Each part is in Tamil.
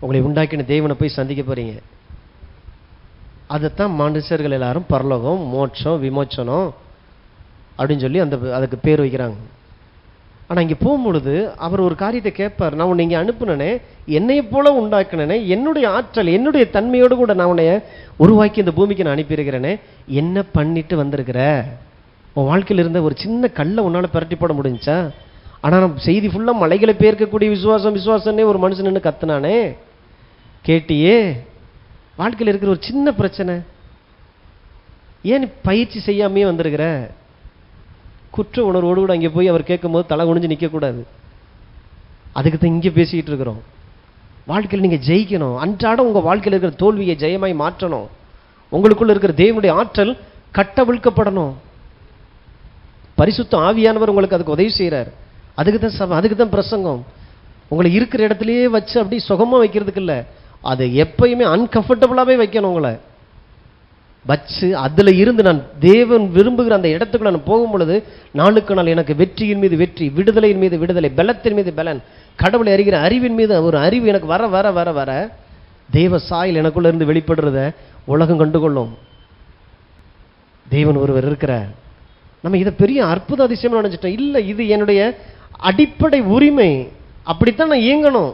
உங்களை உண்டாக்கின தேவனை போய் சந்திக்க போறீங்க. அதைத்தான் மனுஷர்கள் எல்லாரும் பரலோகம், மோட்சம், விமோச்சனம் அப்படின்னு சொல்லி அதுக்கு பேர் வைக்கிறாங்க. ஆனால் இங்கே போகும்பொழுது அவர் ஒரு காரியத்தை கேட்பார். நான் உன்னை இங்கே அனுப்புனேனே, என்னையை போல உண்டாக்கினேனே, என்னுடைய ஆற்றல் என்னுடைய தன்மையோடு கூட நான் உன்னைய உருவாக்கி இந்த பூமிக்கு நான் அனுப்பியிருக்கிறேனே, என்ன பண்ணிட்டு வந்திருக்கிற? உன் வாழ்க்கையில் இருந்த ஒரு சின்ன கல்லை உன்னால் பிரட்டி போட முடிஞ்சா? ஆனால் நம்ம செய்தி ஃபுல்லாக மலைகளை பேர்க்கக்கூடிய விசுவாசம் விசுவாசன்னே ஒரு மனுஷன் நின்று கத்துனானே, கேட்டியே? வாழ்க்கையில் இருக்கிற ஒரு சின்ன பிரச்சனை, ஏன் பயிற்சி செய்யாமே வந்திருக்கிற? குற்ற உணர்வோடு கூட அங்கே போய் அவர் கேட்கும்போது தலை குனிஞ்சு நிற்கக்கூடாது. அதுக்கு தான் இங்கே பேசிக்கிட்டு இருக்கிறோம். வாழ்க்கையில் நீங்கள் ஜெயிக்கணும். அன்றாடம் உங்கள் வாழ்க்கையில் இருக்கிற தோல்வியை ஜெயமாய் மாற்றணும். உங்களுக்குள்ள இருக்கிற தேவனுடைய ஆற்றல் கட்டவிழ்க்கப்படணும். பரிசுத்த ஆவியானவர் உங்களுக்கு அதுக்கு உதவி செய்கிறார். அதுக்கு தான் சபை, அதுக்கு தான் பிரசங்கம். உங்களை இருக்கிற இடத்துலையே வச்சு அப்படி சுகமாக வைக்கிறதுக்கு இல்லை, அது எப்பயுமே அன்கம்ஃபர்டபுளாகவே வைக்கணும். உங்களை வச்சு அதில் இருந்து நான் தேவன் விரும்புகிற அந்த இடத்துக்குள்ள நான் போகும் பொழுது நாளுக்கு நாள் எனக்கு வெற்றியின் மீது வெற்றி, விடுதலையின் மீது விடுதலை, பலத்தின் மீது பலன், கடவுளை அறிகிற அறிவின் மீது ஒரு அறிவு எனக்கு வர வர வர வர தேவ சாயல் எனக்குள்ள இருந்து வெளிப்படுறத உலகம் கண்டுகொள்ளும். தேவன் ஒருவர் இருக்கிறார். நம்ம இதை பெரிய அற்புத அதிசயம் நினைச்சிட்டோம். இல்லை, இது என்னுடைய அடிப்படை உரிமை, அப்படித்தான் நான் இயங்கணும்.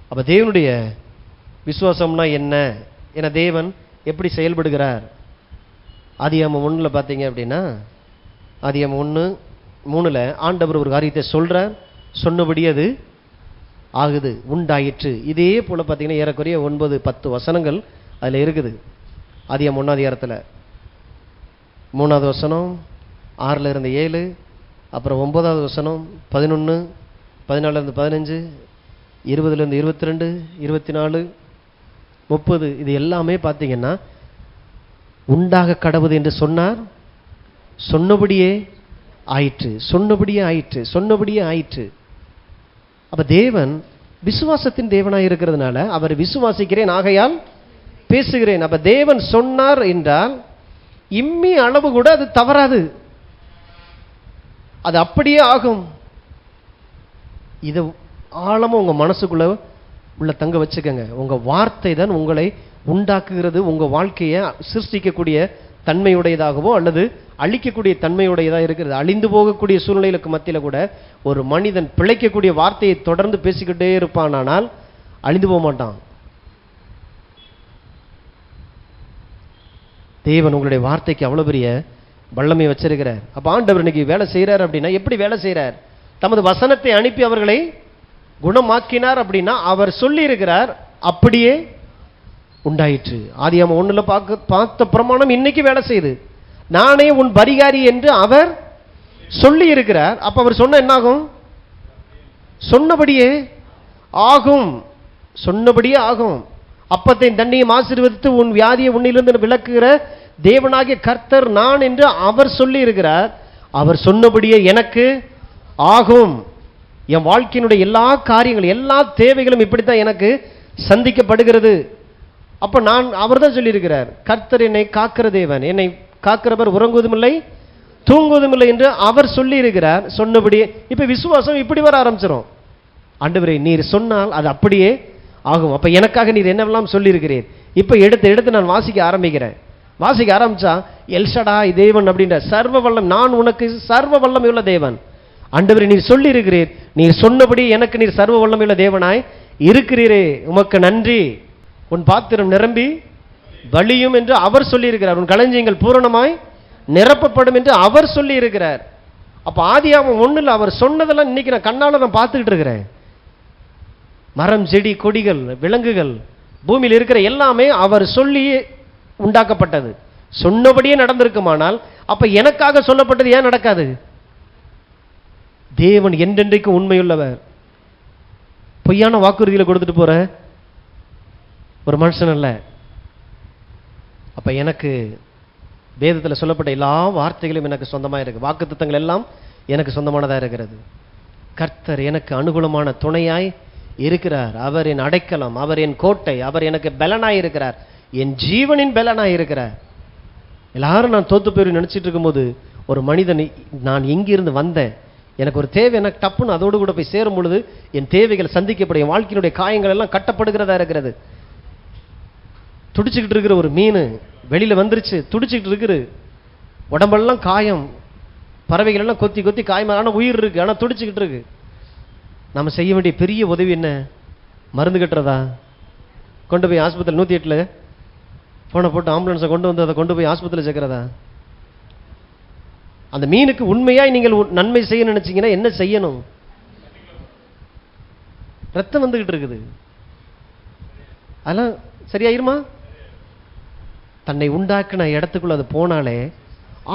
அப்ப தேவனுடைய விசுவாசம்னா என்ன, என தேவன் எப்படி செயல்படுகிறார்? ஆதியாகமம் 1 பார்த்தீங்க அப்படின்னா, ஆதியாகமம் 1:3 ஆண்டவர் ஒரு காரியத்தை சொல்றார், சொன்னபடி அது ஆகுது, உண்டாயிற்று. இதே போல பார்த்தீங்கன்னா ஏறக்குறைய 9-10 வசனங்கள் அதில் இருக்குது. ஆதியாகமம் 1 அதிகாரத்தில் 3வது வசனம், 6-7, அப்புறம் 9வது வசனம் 11, 14-15, 20-22, 24, 30, இது எல்லாமே பார்த்தீங்கன்னா உண்டாக கடவுது என்று சொன்னார், சொன்னபடியே ஆயிற்று, சொன்னபடியே ஆயிற்று, சொன்னபடியே ஆயிற்று. அப்ப தேவன் விசுவாசத்தின் தேவனாய் இருக்கிறதுனால அவர் விசுவாசிக்கிறேன் ஆகையால் பேசுகிறேன். அப்ப தேவன் சொன்னார் என்றால் இம்மி அளவு கூட அது தவறாது, அது அப்படியே ஆகும். இதை ஆழமா உங்க மனசுக்குள்ள உள்ள தங்க வச்சுக்கங்க. உங்க வார்த்தை தான் உங்களை உண்டாக்குகிறது, உங்க வாழ்க்கையை சிருஷ்டிக்கக்கூடிய தன்மையுடையதாகவோ அல்லது அழிக்கக்கூடிய தன்மையுடையதாக இருக்கிறது. அழிந்து போகக்கூடிய சூழ்நிலைகளுக்கு மத்தியில் கூட ஒரு மனிதன் பிழைக்கக்கூடிய வார்த்தையை தொடர்ந்து பேசிக்கிட்டே இருப்பானால் அழிந்து போக மாட்டான். தேவன் உங்களுடைய வார்த்தைக்கு அவ்வளவு பெரிய வல்லமை வச்சிருக்கிறார். அப்ப ஆண்டவர் இன்னைக்கு வேலை செய்யறார் அப்படின்னா எப்படி வேலை செய்யறார்? தமது வசனத்தை அனுப்பி அவர்களை குணமாக்கினார். அப்படின்னா அவர் சொல்லி இருக்கிறார், அப்படியே உண்டாயிற்று. ஆதியாகமம் 1 பார்த்த பிரமாணம் இன்னைக்கு வேலை செய்யுது. நானே உன் பரிகாரி என்று அவர் சொல்லி இருக்கிறார். அப்ப அவர் சொன்ன என்ன ஆகும்? சொன்னபடியே ஆகும், சொன்னபடியே ஆகும். அப்பத்தை தண்ணியும் ஆசீர்வதித்து உன் வியாதியை உன்னிலிருந்து விலக்குகிற தேவனாகிய கர்த்தர் நான் என்று அவர் சொல்லி இருக்கிறார். அவர் சொன்னபடியே எனக்கு ஆகும். என் வாழ்க்கையினுடைய எல்லா காரியங்களும் எல்லா தேவைகளும் இப்படித்தான் எனக்கு சந்திக்கப்படுகிறது. அப்ப நான் அவர் தான் சொல்லியிருக்கிறார், கர்த்தர் என்னை காக்கிற தேவன், என்னை காக்கிறவர் உறங்குவதும் இல்லை தூங்குவதும் இல்லை என்று அவர் சொல்லி இருக்கிறார். சொன்னபடியே இப்ப விசுவாசம் இப்படி வர ஆரம்பிச்சிடும். ஆண்டவரே நீர் சொன்னால் அது அப்படியே ஆகும். அப்ப எனக்காக நீர் என்னவெல்லாம் சொல்லி இருக்கிறீர். இப்ப எடுத்து நான் வாசிக்க ஆரம்பிக்கிறேன். வாசிக்க ஆரம்பிச்சா எல்ஷடாய் தேவன் அப்படின்ற சர்வ வல்லம், நான் உனக்கு சர்வ வல்லமையுள்ள தேவன். ஆண்டவரே நீர் சொல்லி இருக்கிறீர், நீர் சொன்னபடி எனக்கு நீர் சர்வ வல்லமையுள்ள தேவனாய் இருக்கிறீரே, உமக்கு நன்றி. உன் பாத்திரம் நிரம்பி வலியும் என்று அவர் சொல்லி இருக்கிறார். உன் களஞ்சியங்கள் பூரணமாய் நிரப்பப்படும் என்று அவர் சொல்லி இருக்கிறார். அப்ப ஆதியாகமம் 1 அவர் சொன்னதெல்லாம் இன்னைக்கு நான் கண்ணால நான் பார்த்துக்கிட்டு இருக்கிறேன். மரம், செடி, கொடிகள், விலங்குகள், பூமியில் இருக்கிற எல்லாமே அவர் சொல்லி உண்டாக்கப்பட்டது. சொன்னபடியே நடந்திருக்குமானால் அப்ப எனக்காக சொல்லப்பட்டது ஏன் நடக்காது? தேவன் என்றென்றைக்கும் உண்மையுள்ளவர். பொய்யான வாக்குறுதிகளை கொடுத்துட்டு போற ஒரு மனுஷன் அல்ல. அப்ப எனக்கு வேதத்தில் சொல்லப்பட்ட எல்லா வார்த்தைகளும் எனக்கு சொந்தமாக இருக்கு. வாக்குத்தத்தங்கள் எல்லாம் எனக்கு சொந்தமானதா இருக்கிறது. கர்த்தர் எனக்கு அனுகூலமான துணையாய் இருக்கிறார். அவர் என் அடைக்கலம், அவர் என் கோட்டை, அவர் எனக்கு பலனாய் இருக்கிறார், என் ஜீவனின் பலனாய் இருக்கிறார். எல்லாரும் நான் தோத்து போய் நினைச்சிட்டு இருக்கும்போது ஒரு மனிதன், நான் எங்கிருந்து வந்தேன், எனக்கு ஒரு தேவை, எனக்கு டப்புன்னு அதோடு கூட போய் சேரும் பொழுது என் தேவைகள் சந்திக்கப்படும், என் வாழ்க்கையினுடைய காயங்கள் எல்லாம் கட்டப்படுகிறதா இருக்கிறது. துடிச்சுக்கிட்டு இருக்கிற ஒரு மீன் வெளியில வந்துருச்சு, துடிச்சுக்கிட்டு இருக்குது, உடம்பெல்லாம் காயம், பறவைகள் எல்லாம் கொத்தி கொத்தி காயமா, ஆனால் உயிர் இருக்கு, ஆனால் துடிச்சுக்கிட்டு இருக்கு. நம்ம செய்ய வேண்டிய பெரிய உதவி என்ன? மருந்து கட்டுறதா? கொண்டு போய் ஆஸ்பத்திரி 108ல் போனை போட்டு ஆம்புலன்ஸை கொண்டு வந்து அதை கொண்டு போய் ஆஸ்பத்திரியில் சேர்க்கிறதா? அந்த மீனுக்கு உண்மையாய் நீங்கள் நன்மை செய்ய நினைச்சீங்கன்னா என்ன செய்யணும்? ரத்தம் வந்துகிட்டு இருக்குது, அதெல்லாம் சரியாயிருமா? தன்னை உண்டாக்கின இடத்துக்குள்ள அது போனாலே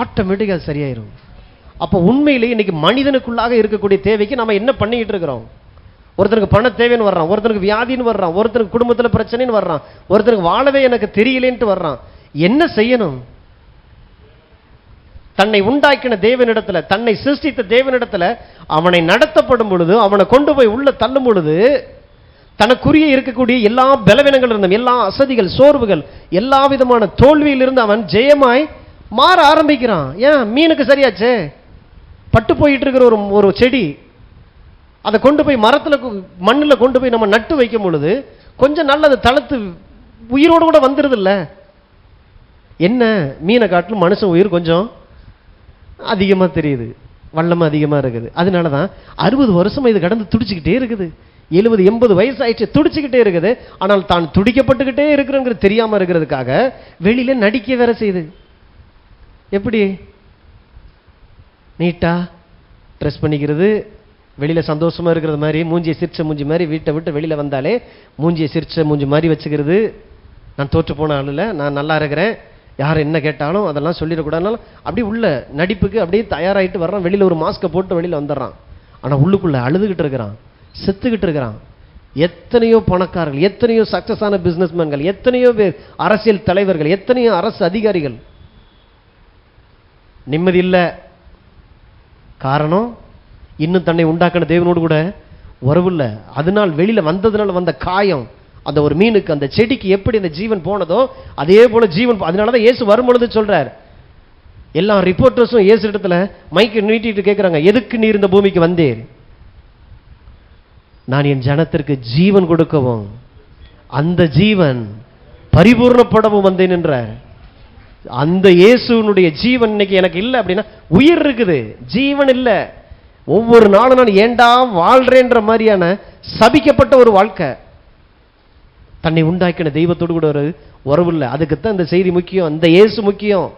ஆட்டோமேட்டிக்காக அது சரியாயிரும். அப்போ உண்மையிலேயே இன்னைக்கு மனிதனுக்குள்ளாக இருக்கக்கூடிய தேவைக்கு நம்ம என்ன பண்ணிக்கிட்டு இருக்கிறோம்? ஒருத்தருக்கு பண தேவைன்னு வர்றான், ஒருத்தருக்கு வியாதின்னு வர்றான், ஒருத்தருக்கு குடும்பத்தில் பிரச்சனைன்னு வர்றான், ஒருத்தருக்கு வாழவே எனக்கு தெரியலேன்ட்டு வர்றான். என்ன செய்யணும்? தன்னை உண்டாக்கின தேவனிடத்துல, தன்னை சிருஷ்டித்த தேவனிடத்துல அவனை நடத்தப்படும் பொழுது, அவனை கொண்டு போய் உள்ள தள்ளும் பொழுது, தனக்குரிய இருக்கக்கூடிய எல்லா பலவீனங்கள் இருந்தும், எல்லா அசதிகள், சோர்வுகள், எல்லா விதமான தோல்வியிலிருந்து அவன் ஜெயமாய் மாற ஆரம்பிக்கிறான். ஏன்? மீனுக்கு சரியாச்சே. பட்டு போயிட்டு இருக்கிற ஒரு செடி, அதை கொண்டு போய் மரத்தில் மண்ணில் கொண்டு போய் நம்ம நட்டு வைக்கும் பொழுது கொஞ்சம் நல்லது தளர்த்து உயிரோடு கூட வந்துடுது இல்லை? என்ன? மீனை காட்டிலும் மனுஷன் உயிர் கொஞ்சம் அதிகமாக தெரியுது, வல்லமாக அதிகமாக இருக்குது. அதனால தான் 60 வருஷம் இது கடந்து துடிச்சுக்கிட்டே இருக்குது, 70-80 வயசு ஆயிடுச்சு, துடிச்சுக்கிட்டே இருக்குது. ஆனால் தான் துடிக்கப்பட்டுக்கிட்டே இருக்கிறோங்கிறது தெரியாமல் இருக்கிறதுக்காக வெளியில நடிக்க வேற செய்யுது. எப்படி? நீட்டா ட்ரெஸ் பண்ணிக்கிறது, வெளியில சந்தோஷமா இருக்கிறது மாதிரி, மூஞ்சியை சிரிச்ச மூஞ்சி மாதிரி, வீட்டை விட்டு வெளியில வந்தாலே மூஞ்சியை சிரிச்ச மூஞ்சி மாதிரி வச்சுக்கிறது. நான் தோற்று போன ஆள் இல்லை, நான் நல்லா இருக்கிறேன், யார் என்ன கேட்டாலும் அதெல்லாம் சொல்லிடக்கூடாதுனாலும் அப்படி உள்ள நடிப்புக்கு அப்படியே தயாராகிட்டு வர்றான். வெளியில ஒரு மாஸ்கை போட்டு வெளியில வந்துடுறான், ஆனால் உள்ளுக்குள்ள அழுதுகிட்டு இருக்கிறான், செத்துக்கிட்டு இருக்கிறான். எத்தனையோ பணக்காரர்கள், எத்தனையோ சக்சஸான பிசினஸ்மேன்கள், எத்தனையோ பேர் அரசியல் தலைவர்கள், எத்தனையோ அரசு அதிகாரிகள் நிம்மதி இல்லை. காரணம், இன்னும் தன்னை உண்டாக்கின தேவனோடு கூட உறவு இல்லை. அதனால் வெளியில வந்ததுனால வந்த காயம், அந்த ஒரு மீனுக்கு, அந்த செடிக்கு எப்படி அந்த ஜீவன் போனதோ அதே போல ஜீவன். அதனாலதான் இயேசு வரும்பொழுது சொல்றார், எல்லா ரிப்போர்ட்டர்ஸும் இயேசு இடத்துல மைக்கை நீட்டிட்டு கேட்கிறாங்க, எதுக்கு நீர் இந்த பூமிக்கு வந்தீர்? நான் என் ஜனத்திற்கு ஜீவன் கொடுக்கவும் அந்த ஜீவன் பரிபூர்ணப்படவும் வந்தேன் என்ற அந்த இயேசுனுடைய ஜீவன் இன்னைக்கு எனக்கு இல்லை. அப்படின்னா உயிர் இருக்குது, ஜீவன் இல்லை. ஒவ்வொரு நாளும் நான் ஏண்டா வாழ்றேன்ற மாதிரியான சபிக்கப்பட்ட ஒரு வாழ்க்கை. தன்னை உண்டாக்கின தெய்வத்தோடு கூட ஒரு உறவு இல்லை. அதுக்குத்தான் இந்த செய்தி முக்கியம், அந்த இயேசு முக்கியம்.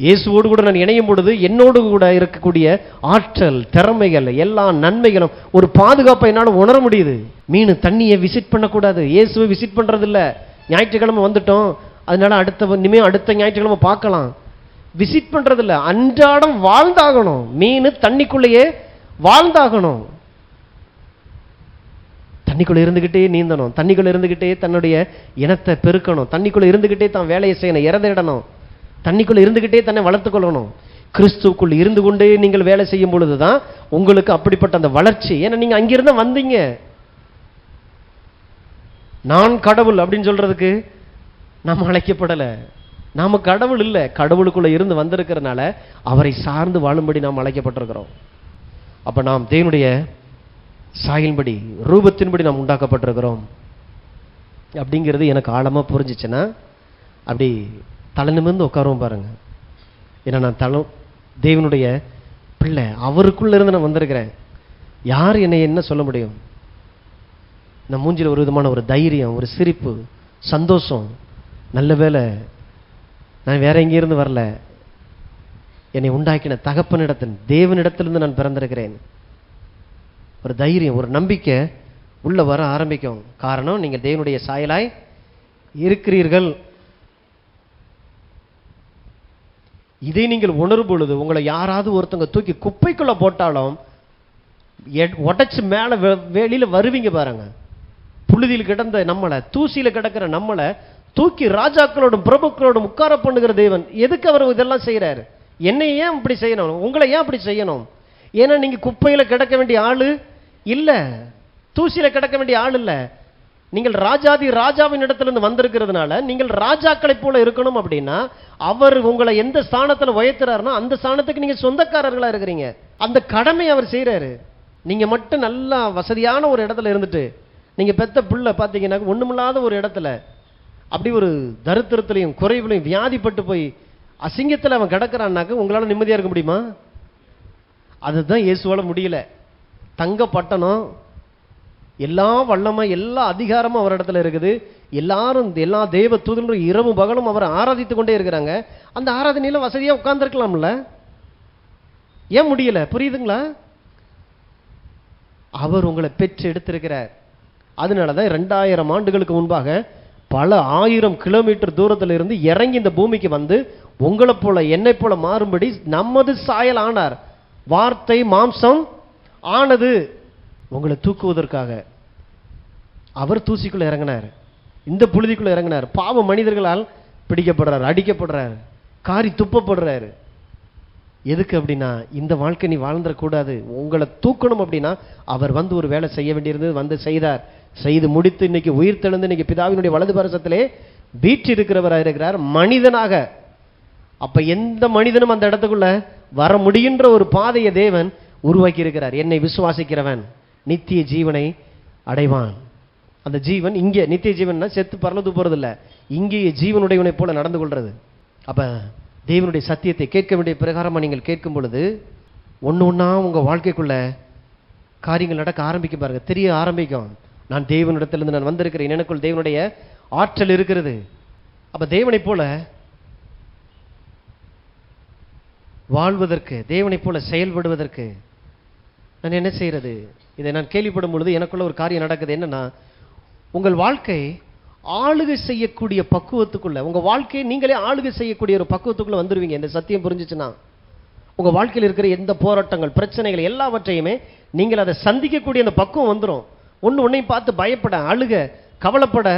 இயேசுவோடு கூட நான் இணையும் பொழுது என்னோடு கூட இருக்கக்கூடிய ஆற்றல், திறமைகள், எல்லா நன்மைகளும், ஒரு பாதுகாப்பை என்னால் உணர முடியுது. மீன் தண்ணியை விசிட் பண்ணக்கூடாது, இயேசுவை விசிட் பண்றது இல்லை. ஞாயிற்றுக்கிழமை வந்துட்டோம், அதனால அடுத்த ஞாயிற்றுக்கிழமை பார்க்கலாம், விசிட் பண்றது இல்லை. அன்றாடம் வாழ்ந்தாகணும். மீன் தண்ணிக்குள்ளேயே வாழ்ந்தாகணும், தண்ணிக்குள்ள இருந்துகிட்டே நீந்தணும், தண்ணிக்குள்ள இருந்துகிட்டே தன்னுடைய இனத்தை பெருக்கணும், தண்ணிக்குள்ள இருந்துகிட்டே தான் வேலையை செய்யணும், இறந்திடணும், தண்ணிக்குள்ள இருந்துகிட்டே தன்னை வளர்த்துக் கொள்ளணும். கிறிஸ்துவுக்குள் இருந்து கொண்டே நீங்கள் வேலை செய்யும் பொழுதுதான் உங்களுக்கு அப்படிப்பட்ட அந்த வளர்ச்சி. ஏன்னா நீங்க அங்கிருந்து வந்தீங்க. நான் கடவுள் அப்படின்னு சொல்றதுக்கு நாம் அழைக்கப்படலை, நாம கடவுள் இல்லை, கடவுளுக்குள்ள இருந்து வந்திருக்கிறதுனால அவரை சார்ந்து வாழும்படி நாம் அழைக்கப்பட்டிருக்கிறோம். அப்ப நாம் தேவனுடைய சாயலின்படி, ரூபத்தின்படி நாம் உண்டாக்கப்பட்டிருக்கிறோம் அப்படிங்கிறது எனக்கு ஆழமா புரிஞ்சிச்சுன்னா அப்படி தலை நிமிர்ந்து உட்காருவோம் பாருங்க. ஏன்னா நான் தேவனுடைய பிள்ளை, அவருக்குள்ள இருந்து நான் வந்திருக்கிறேன். யார் என்னை என்ன சொல்ல முடியும்? நான் மூஞ்சில ஒரு விதமான ஒரு தைரியம், ஒரு சிரிப்பு, சந்தோஷம். நல்ல வேலை நான் வேற எங்கேயிருந்து வரல, என்னை உண்டாக்கின தகப்பனிடத்தில், தேவனிடத்திலிருந்து நான் பிறந்திருக்கிறேன். ஒரு தைரியம், ஒரு நம்பிக்கை உள்ள வர ஆரம்பிக்கும். காரணம், நீங்கள் தேவனுடைய சாயலாய் இருக்கிறீர்கள். இதை நீங்கள் உணரும் பொழுது உங்களை யாராவது ஒருத்தங்க தூக்கி குப்பைக்குள்ள போட்டாலும் உடைச்சு மேல வெளியில வருவீங்க பாருங்க. புழுதியில் கிடந்த நம்மளை, தூசியில கிடக்கிற நம்மளை தூக்கி ராஜாக்களோடும் பிரபுக்களோடும் உட்கார பண்ணுகிற தேவன் எதுக்கு அவர் இதெல்லாம் செய்யறாரு? என்னை ஏன் இப்படி செய்யணும்? உங்களை ஏன் அப்படி செய்யணும்? ஏன்னா நீங்க குப்பையில கிடக்க வேண்டிய ஆளு இல்ல, தூசியில கிடக்க வேண்டிய ஆள் இல்ல. நீங்கள் ராஜாவின் இடத்திலிருந்து வந்திருக்கிறதுனால நீங்கள் ராஜாக்களை போல இருக்கணும். அப்படின்னா அவர் உங்களை எந்த ஸ்தானத்துல உயர்த்துறாருன்னா அந்த ஸ்தானத்துக்கு நீங்க சொந்தக்காரர்களா இருக்கிறீங்க. அந்த கடமை அவர் செய்கிறாரு. நீங்கள் மட்டும் நல்லா வசதியான ஒரு இடத்துல இருந்துட்டு நீங்கள் பெத்த பிள்ளை பார்த்தீங்கன்னா ஒன்றுமில்லாத ஒரு இடத்துல அப்படி ஒரு தரித்திரத்திலையும் குறைவுலையும் வியாதிப்பட்டு போய் அசிங்கத்தில் அவன் கிடக்கிறான்னாக்க உங்களால் நிம்மதியாக இருக்க முடியுமா? அதுதான் இயேசுவால் முடியல. தங்க பட்டணம், எல்லா வல்லமை எல்லா அதிகாரமும் அவர் இடத்துல இருக்குது. எல்லாரும் எல்லா தேவ தூதர்களும் இரவும் பகலும் அவரை ஆராதித்து கொண்டே இருக்கிறாங்க. அந்த ஆராதனையில் வசதியாக உட்கார்ந்துருக்கலாம்ல, ஏன் முடியல? புரியுதுங்களா? அவர் உங்களை பெற்று எடுத்திருக்கிறார். அதனால தான் 2000 ஆண்டுகளுக்கு முன்பாக பல 1000 கிலோமீட்டர் தூரத்தில் இருந்து இறங்கி இந்த பூமிக்கு வந்து உங்களை போல என்னை போல மாறும்படி நமது சாயல் ஆனார். வார்த்தை மாம்சம் ஆனது உங்களை தூக்குவதற்காக. அவர் தூசிக்குள்ள இறங்கினார், இந்த புழுதிக்குள்ள இறங்கினார். பாவ மனிதர்களால் பிடிக்கப்படுறார், அடிக்கப்படுறார், காரி துப்பப்படுறாரு. எதுக்கு அப்படின்னா இந்த வாழ்க்கை நீ வாழ்ந்துடக்கூடாது, உங்களை தூக்கணும் அப்படின்னா அவர் வந்து ஒரு வேலை செய்ய வேண்டியிருந்தது, வந்து செய்தார். செய்து முடித்து இன்னைக்கு உயிர் தெழுந்து இன்னைக்கு பிதாவினுடைய வலது பரசத்திலே வீற்றிருக்கிறவராக இருக்கிறார் மனிதனாக. அப்ப எந்த மனிதனும் அந்த இடத்துக்குள்ள வர முடிகின்ற ஒரு பாதையை தேவன் உருவாக்கி இருக்கிறார். என்னை விசுவாசிக்கிறவன் நித்திய ஜீவனை அடைவான். அந்த ஜீவன் இங்கே நித்திய ஜீவன் செத்து பரலது போறது இல்லை, இங்கேயே ஜீவனுடையவனை போல நடந்து கொள்றது. அப்ப தேவனுடைய சத்தியத்தை கேட்க வேண்டிய பிரகாரமாக நீங்கள் கேட்கும் பொழுது ஒன்று ஒன்றா உங்கள் வாழ்க்கைக்குள்ள காரியங்கள் நடக்க ஆரம்பிக்க பாருங்க, தெரிய ஆரம்பிக்கும். நான் தேவனிடத்திலிருந்து நான் வந்திருக்கிறேன், எனக்குள் தேவனுடைய ஆற்றல் இருக்கிறது. அப்போ தேவனை போல வாழ்வதற்கு, தேவனை போல செயல்படுவதற்கு நான் என்ன செய்யறது? இதை நான் கேள்விப்படும் பொழுது எனக்குள்ள ஒரு காரியம் நடக்குது. என்னன்னா, உங்கள் வாழ்க்கை ஆளுகை செய்யக்கூடிய பக்குவத்துக்குள்ள, உங்க வாழ்க்கையை நீங்களே ஆளுகை செய்யக்கூடிய ஒரு பக்குவத்துக்குள்ள வந்துருவீங்க. இந்த சத்தியம் புரிஞ்சிச்சுன்னா உங்க வாழ்க்கையில் இருக்கிற எந்த போராட்டங்கள் பிரச்சனைகள் எல்லாவற்றையுமே நீங்கள் அதை சந்திக்கக்கூடிய அந்த பக்குவம் வந்துடும். ஒன்றையும் பார்த்து பயப்பட, அழுக, கவலைப்பட,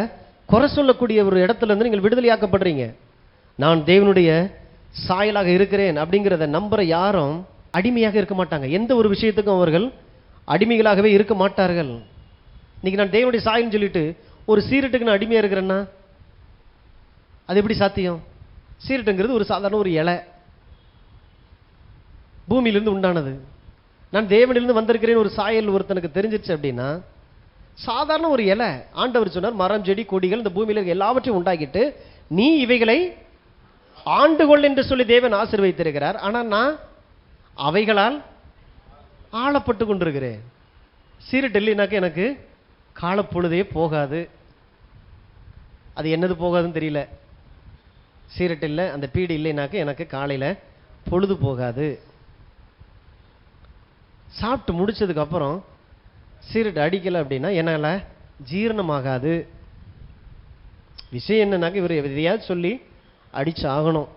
குறை சொல்லக்கூடிய ஒரு இடத்துல இருந்து நீங்கள் விடுதலையாக்கப்படுறீங்க. நான் தேவனுடைய சாயலாக இருக்கிறேன் அப்படிங்கிறத நம்புற யாரும் அடிமையாக இருக்க மாட்டாங்க. எந்த ஒரு விஷயத்துக்கும் அவர்கள் அடிமைகளாகவே இருக்க மாட்டார்கள். இன்னைக்கு நான் தேவனுடைய சாயல்னு சொல்லிட்டு ஒரு சீரட்டுக்கு நான் அடிமையாக இருக்கிறேன்னா அது எப்படி சாத்தியம்? சீரட்டுங்கிறது ஒரு சாதாரண ஒரு இலை, பூமியிலிருந்து உண்டானது. நான் தேவனிலிருந்து வந்திருக்கிறேன் ஒரு சாயல் ஒருத்தனுக்கு தெரிஞ்சிருச்சு அப்படின்னா சாதாரண ஒரு இலை. ஆண்டவர் சொன்னார், மரம் செடி கொடிகள் இந்த பூமியில் இருக்க எல்லாவற்றையும் உண்டாக்கிட்டு நீ இவைகளை ஆண்டுகொள் என்று சொல்லி தேவன் ஆசீர்வதித்திருக்கிறார். ஆனால் நான் அவைகளால் ஆளப்பட்டு கொண்டிருக்கிறேன். சீரட்டு இல்லைனாக்க எனக்கு காலப்பொழுதே போகாது. அது என்னது போகாதுன்னு தெரியல. சீரட்டு இல்லை, அந்த பீடி இல்லைனாக்க எனக்கு காலையில் பொழுது போகாது. சாப்பிட்டு முடிச்சதுக்கு அப்புறம் சீரட்டு அடிக்கலை அப்படின்னா என்னால் ஜீரணமாகாது. விஷயம் என்னன்னாக்க இவர் எதையாவது சொல்லி அடிச்சு ஆகணும்.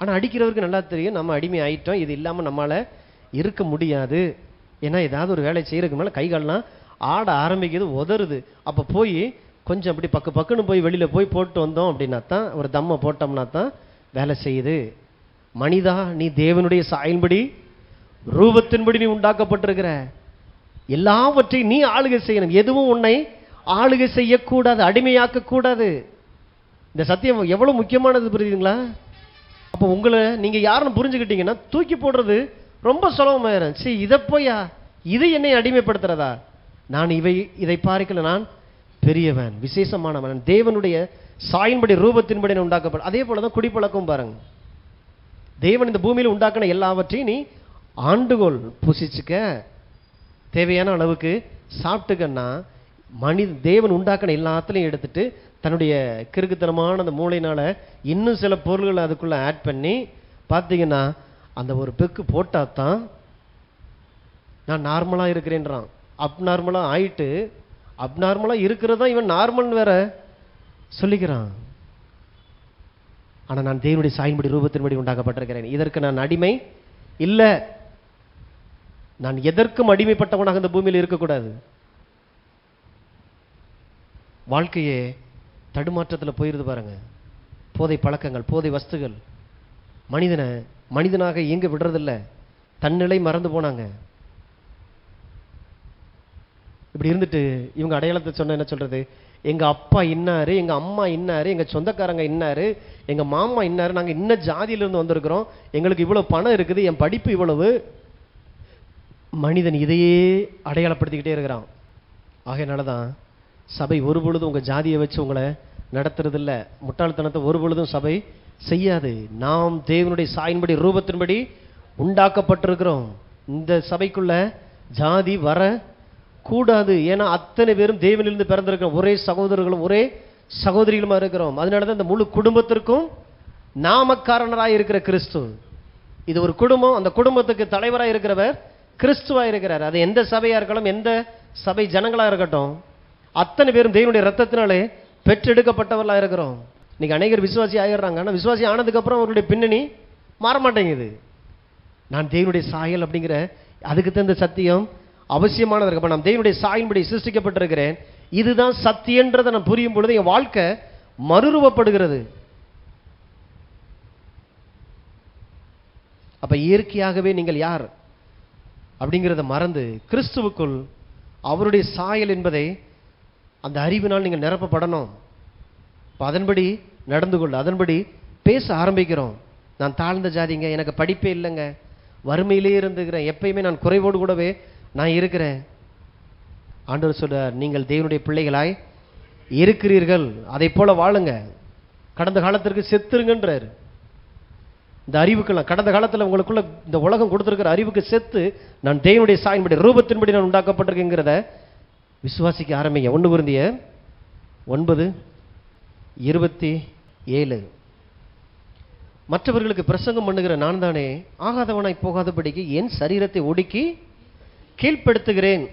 ஆனால் அடிக்கிறவருக்கு நல்லா தெரியும் நம்ம அடிமை ஆயிட்டோம், இது இல்லாமல் நம்மளால் இருக்க முடியாது. ஏன்னா ஏதாவது ஒரு வேலை செய்யறதுக்கு மேலே கைகாலெலாம் ஆட ஆரம்பிக்கிறது, உதறுது. அப்போ போய் கொஞ்சம் அப்படி பக்குன்னு போய் வெளியில் போய் போட்டு வந்தோம் அப்படின்னா தான், ஒரு தம்மை போட்டோம்னா தான் வேலை செய்யுது. மனிதா, நீ தேவனுடைய சாயல்படி ரூபத்தின்படி நீ உண்டாக்கப்பட்டிருக்கிற, எல்லாவற்றையும் நீ ஆளுகை செய்யணும். எதுவும் உன்னை ஆளுகை செய்யக்கூடாது, அடிமையாக்க கூடாது. இந்த சத்தியம் எவ்வளவு முக்கியமானது புரியுதுங்களா? அப்போ உங்களை நீங்க யாருன்னு புரிஞ்சுக்கிட்டீங்கன்னா தூக்கி போடுறது ரொம்ப சுலபமாயிரும். சரி, இதை போயா, இது என்னை அடிமைப்படுத்துறதா? நான் இதை பார்க்கல, நான் பெரியவன், விசேஷமானவன், தேவனுடைய சாயின்படி ரூபத்தின்படி உண்டாக்கப்படும். அதே போலதான் குடிப்பழக்கம் பாருங்க. தேவன் இந்த பூமியில் உண்டாக்கின எல்லாவற்றையும் நீ ஆண்டுகோள், புசிச்சுக்க, தேவையான அளவுக்கு சாப்பிட்டுக்கன்னா, தேவன் உண்டாக்கின எல்லாத்துலையும் எடுத்துட்டு தன்னுடைய கிறுக்குத்தனமான அந்த மூளையினால இன்னும் சில பொருள்களை அதுக்குள்ள ஆட் பண்ணி பார்த்தீங்கன்னா அந்த ஒரு பெக்கு போட்டாதான் நான் நார்மலா இருக்கிறேன்றான். அப்நார்மலா ஆயிட்டு அப்நார்மலா இருக்கிறதா இவன் நார்மல்னு வேற சொல்லிக்கிறான். ஆனா நான் தேவனுடைய சாயின்படி ரூபத்தின்படி உண்டாக்கப்பட்டிருக்கிறேன். இதற்கு நான் அடிமை இல்லை. நான் எதற்கும் அடிமைப்பட்டவனாக இந்த பூமியில் இருக்கக்கூடாது. வாழ்க்கையே தடுமாற்றத்தில் போயிருது பாருங்க. போதை பழக்கங்கள், போதை வஸ்துகள் மனிதனை மனிதனாக இயங்க விடுறதில்லை. தன்னிலை மறந்து போனாங்க. இப்படி இருந்துட்டு இவங்க அடையாளத்தை சொன்ன என்ன சொல்றது, எங்க அப்பா இன்னாரு, எங்க அம்மா இன்னாரு, எங்க சொந்தக்காரங்க இன்னாரு, எங்க மாமா இன்னாரு, நாங்க இன்ன ஜாதியிலிருந்து வந்திருக்கிறோம், எங்களுக்கு இவ்வளவு பணம் இருக்குது, என் படிப்பு இவ்வளவு, மனிதன் இதையே அடையாளப்படுத்திக்கிட்டே இருக்கிறான். ஆகையினால தான் சபை ஒரு பொழுதும் உங்கள் ஜாதியை வச்சு உங்களை நடத்துறதில்ல. முட்டாள்தனத்தை ஒரு பொழுதும் சபை செய்யாது. நாம் தேவனுடைய சாயின்படி ரூபத்தின்படி உண்டாக்கப்பட்டிருக்கிறோம். இந்த சபைக்குள்ள ஜாதி வர கூடாது. ஏன்னா அத்தனை பேரும் தேவனிலிருந்து பிறந்திருக்கிறோம். ஒரே சகோதரர்களும் ஒரே சகோதரிகளுமா இருக்கிறோம். அதனால தான் இந்த முழு குடும்பத்திற்கும் நாமக்காரனராக இருக்கிற கிறிஸ்து. இது ஒரு குடும்பம். அந்த குடும்பத்துக்கு தலைவராக இருக்கிறவர் கிறிஸ்துவா இருக்கிறார். அது எந்த சபையா இருக்கலாம், எந்த சபை ஜனங்களா இருக்கட்டும், அத்தனை பேரும் தேவனுடைய ரத்தத்தினாலே பெற்றெடுக்கப்பட்டவர்களா இருக்கிறோம். இன்னைக்கு அநேகர் விசுவாசி ஆகிடுறாங்க. ஆனால் விசுவாசி ஆனதுக்கு அப்புறம் அவருடைய பின்னணி மாற மாட்டேங்குது. நான் தேவனுடைய சாயல் அப்படிங்கிற அதுக்கு தகுந்த சத்தியம் அவசியமானது இருக்கு. நான் தேவனுடைய சாயின்படி சிருஷ்டிக்கப்பட்டிருக்கிறேன், இதுதான் சத்தியன்றதை நான் புரியும் பொழுது என் வாழ்க்கை மறுரூபப்படுகிறது. அப்ப இயற்கையாகவே நீங்கள் யார் அப்படிங்கிறத மறந்து கிறிஸ்துவுக்குள் அவருடைய சாயல் என்பதை அந்த அறிவினால் நீங்கள் நிரப்பப்படணும். அதன்படி நடந்து கொள்ள, அதன்படி பேச ஆரம்பிக்கிறோம். நான் தாழ்ந்த ஜாதிங்க, எனக்கு படிப்பே இல்லைங்க, வறுமையிலே இருந்துக்கிறேன், எப்பயுமே நான் குறைவோடு கூடவே நான் இருக்கிறேன். ஆண்டவர் சொல்றார், நீங்கள் தேவனுடைய பிள்ளைகளாய் இருக்கிறீர்கள், அதை போல வாழுங்க, கடந்த காலத்திற்கு செத்துருங்கன்றார். இந்த அறிவுக்கெல்லாம் கடந்த காலத்தில் உங்களுக்குள்ள இந்த உலகம் கொடுத்திருக்கிற அறிவுக்கு செத்து நான் தேவனுடைய சாயின்படி ரூபத்தின்படி நான் உண்டாக்கப்பட்டிருக்கேங்கிறத விசுவாசிக்க ஆரம்பிங்க. 1 கொரிந்தியர் 9:27. மற்றவர்களுக்கு பிரசங்கம் பண்ணுகிற நான் தானே ஆகாதவனாய் போகாதபடிக்கு என் சரீரத்தை ஒடுக்கி கீழ்ப்படுத்துகிறேன்.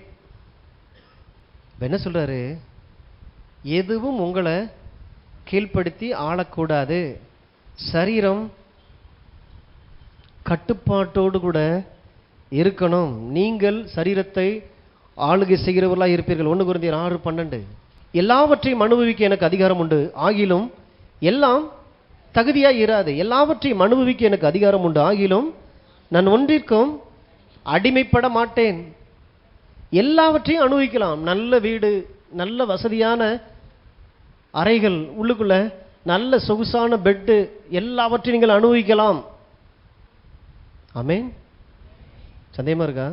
என்ன சொல்றாரு? எதுவும் உங்களை கீழ்ப்படுத்தி ஆளக்கூடாது. சரீரம் கட்டுப்பாட்டோடு கூட இருக்கணும். நீங்கள் சரீரத்தை ஆளுகை செய்கிறவர்களாக இருப்பீர்கள். 1 கொரிந்தியர் 6:12. எல்லாவற்றையும் அனுபவிக்க எனக்கு அதிகாரம் உண்டு, ஆகிலும் எல்லாம் தகுதியாக இராது. எல்லாவற்றையும் அனுபவிக்க எனக்கு அதிகாரம் உண்டு, ஆகிலும் நான் ஒன்றிற்கும் அடிமைப்பட மாட்டேன். எல்லாவற்றையும் அனுபவிக்கலாம். நல்ல வீடு, நல்ல வசதியான அறைகள், உள்ளுக்குள்ள நல்ல சொகுசான பெட்டு, எல்லாவற்றையும் நீங்கள் அனுபவிக்கலாம். ஆமென். சந்தேகமா இருக்கா?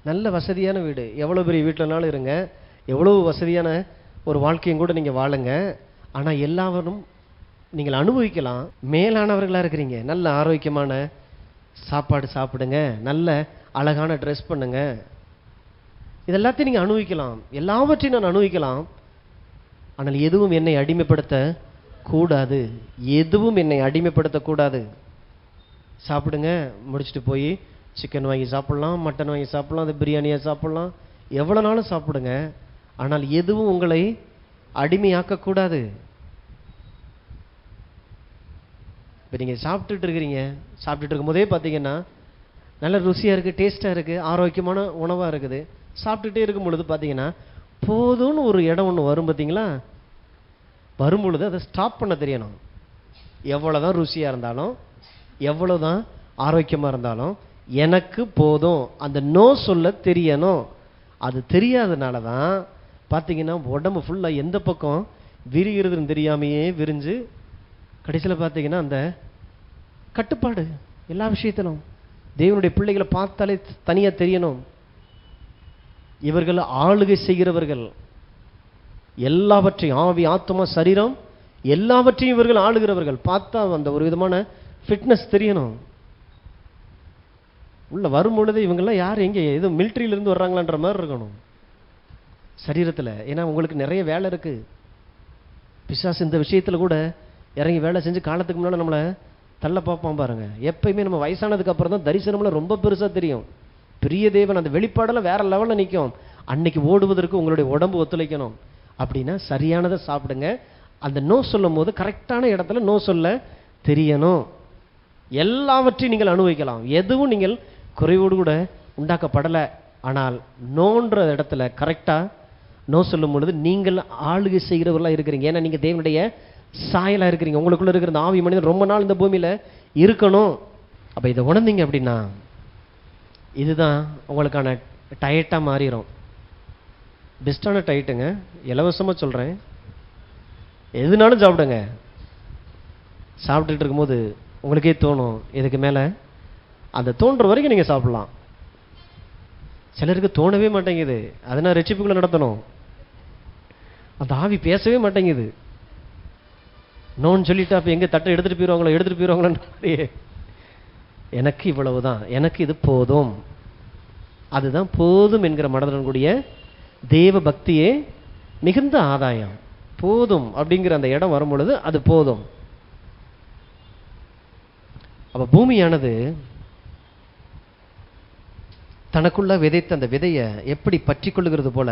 நல்ல வசதியான வீடு, எவ்வளோ பெரிய வீட்டிலனாலும் இருங்க, எவ்வளோ வசதியான ஒரு வாழ்க்கையும் கூட நீங்கள் வாழுங்க. ஆனால் எல்லாவரும் நீங்கள் அனுபவிக்கலாம். மேலானவர்களாக இருக்கிறீங்க, நல்ல ஆரோக்கியமான சாப்பாடு சாப்பிடுங்க, நல்ல அழகான ட்ரெஸ் பண்ணுங்க, இதெல்லாத்தையும் நீங்கள் அனுபவிக்கலாம். எல்லாவற்றையும் நான் அனுபவிக்கலாம். ஆனால் எதுவும் என்னை அடிமைப்படுத்த கூடாது. எதுவும் என்னை அடிமைப்படுத்தக்கூடாது. சாப்பிடுங்க, முடிச்சுட்டு போய் சிக்கன் வாங்கி சாப்பிட்லாம், மட்டன் வாங்கி சாப்பிட்லாம், அது பிரியாணியாக சாப்பிட்லாம், எவ்வளோ நாளும் சாப்பிடுங்க. ஆனால் எதுவும் உங்களை அடிமையாக்கக்கூடாது. இப்போ நீங்கள் சாப்பிட்டுட்டு இருக்கிறீங்க, சாப்பிட்டுட்டு இருக்கும் போதே பார்த்தீங்கன்னா நல்ல ருசியாக இருக்குது, டேஸ்ட்டாக இருக்குது, ஆரோக்கியமான உணவாக இருக்குது. சாப்பிட்டுட்டே இருக்கும் பொழுது பார்த்தீங்கன்னா போதும்னு ஒரு இடம் ஒன்று வரும். பார்த்தீங்களா? வரும் பொழுது அதை ஸ்டாப் பண்ண தெரியணும். எவ்வளோதான் ருசியாக இருந்தாலும், எவ்வளோதான் ஆரோக்கியமாக இருந்தாலும் எனக்கு போதும், அந்த நோ சொல்ல தெரியணும். அது தெரியாதனால தான் பார்த்தீங்கன்னா உடம்பு ஃபுல்லாக எந்த பக்கம் விரிகிறதுன்னு தெரியாமையே விரிஞ்சு கடைசியில் பார்த்தீங்கன்னா அந்த கட்டுப்பாடு எல்லா விஷயத்திலும். தேவனுடைய பிள்ளைகளை பார்த்தாலே தனியாக தெரியணும். இவர்கள் ஆளுகை செய்கிறவர்கள், எல்லாவற்றையும் ஆவி ஆத்மா சரீரம் எல்லாவற்றையும் இவர்கள் ஆளுகிறவர்கள். பார்த்தா அந்த ஒரு விதமான ஃபிட்னஸ் தெரியணும். உள்ள வரும் பொழுது இவங்கெல்லாம் யார், எங்கே ஏதோ மிலிட்ரியிலேருந்து வர்றாங்களான்ற மாதிரி இருக்கணும் சரீரத்தில். ஏன்னா உங்களுக்கு நிறைய வேலை இருக்குது. பிசாசு இந்த விஷயத்தில் கூட இறங்கி வேலை செஞ்சு காலத்துக்கு முன்னால் நம்மளை தள்ள பார்ப்பான் பாருங்க. எப்பயுமே நம்ம வயசானதுக்கு அப்புறம் தான் தரிசனம்லாம் ரொம்ப பெருசாக தெரியும். பெரிய தேவன் அந்த வெளிப்பாடெல்லாம் வேற லெவலில் நிற்கும். அன்னைக்கு ஓடுவதற்கு உங்களுடைய உடம்பு ஒத்துழைக்கணும். அப்படின்னா சரியானதை சாப்பிடுங்க. அந்த நோ சொல்லும் போது கரெக்டான இடத்துல நோ சொல்ல தெரியணும். எல்லாவற்றையும் நீங்கள் அனுபவிக்கலாம். எதுவும் நீங்கள் குறைவோடு கூட உண்டாக்கப்படலை. ஆனால் நோன்ற இடத்துல கரெக்டாக நோ சொல்லும் பொழுது நீங்கள் ஆளுகை செய்கிறவர்களாக இருக்கிறீங்க. ஏன்னா நீங்கள் தேவனுடைய சாயலாக இருக்கிறீங்க. உங்களுக்குள்ள இருக்கிற இந்த ஆவி மனிதன் ரொம்ப நாள் இந்த பூமியில் இருக்கணும். அப்போ இதை உணர்ந்தீங்க அப்படின்னா இதுதான் உங்களுக்கான டயட்டாக மாறிடும். பெஸ்ட்டான டயட்டுங்க, இலவசமாக சொல்கிறேன். எதுனாலும் சாப்பிடுங்க. சாப்பிட்டுட்டு இருக்கும்போது உங்களுக்கே தோணும், இதுக்கு மேலே அந்த தோன்ற வரைக்கும் நீங்கள் சாப்பிட்லாம். சிலருக்கு தோணவே மாட்டேங்குது. அதனால் ரட்சிப்புக்குள்ள நடத்தணும். அந்த ஆவி பேசவே மாட்டேங்குது. நோன்னு சொல்லிட்டு அப்போ எங்கே தட்டை எடுத்துகிட்டு போயிடுவாங்களோ. எனக்கு இவ்வளவுதான், எனக்கு இது போதும், அதுதான் போதும் என்கிற மனதுடன் கூடிய தேவ பக்தியே மிகுந்த ஆதாயம். போதும் அப்படிங்கிற அந்த இடம் வரும் பொழுது அது போதும். அப்ப பூமியானது தனக்குள்ள விதைத்த அந்த விதையை எப்படி பற்றி கொள்ளுகிறது போல,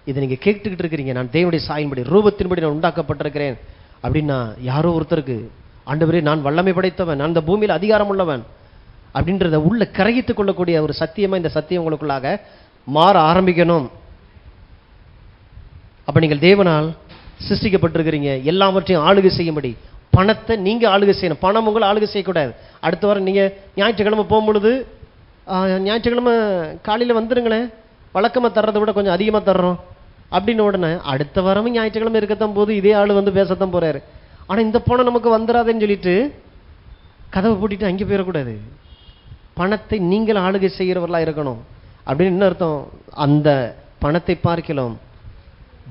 இதை நீங்க கேட்டுக்கிட்டு இருக்கிறீங்க, நான் தேவனுடைய சாயின்படி ரூபத்தின்படி நான் உண்டாக்கப்பட்டிருக்கிறேன் அப்படின்னா, யாரோ ஒருத்தருக்கு ஆண்டவரே நான் வல்லமை படைத்தவன், நான் இந்த பூமியில் அதிகாரம் உள்ளவன் அப்படின்றத உள்ள கரகித்துக் கொள்ளக்கூடிய ஒரு சத்தியமா இந்த சத்தியம் உங்களுக்குள்ளாக மாற ஆரம்பிக்கணும். அப்ப நீங்கள் தேவனால் சிருஷ்டிக்கப்பட்டிருக்கிறீங்க, எல்லாவற்றையும் ஆளுகை செய்யும்படி. பணத்தை நீங்க ஆளுகை செய்யணும், பணம் உங்களை ஆளுகை செய்யக்கூடாது. அடுத்த வாரம் நீங்க ஞாயிற்றுக்கிழமை போகும்பொழுது, ஞாயிற்றுக்கிழமை காலையில் வந்துருங்களேன், வழக்கமாக தர்றதை விட கொஞ்சம் அதிகமாக தர்றோம் அப்படின்னு உடனே அடுத்த வாரமும் ஞாயிற்றுக்கிழமை இருக்கத்தான் போது இதே ஆள் வந்து பேசத்தான் போறாரு. ஆனால் இந்த பணம் நமக்கு வந்துடாதுன்னு சொல்லிட்டு கதவை பூட்டிட்டு அங்கே போயிடக்கூடாது. பணத்தை நீங்கள் ஆளுகை செய்கிறவர்களாக இருக்கணும். அப்படின்னு என்ன அர்த்தம்? அந்த பணத்தை பார்க்கலாம்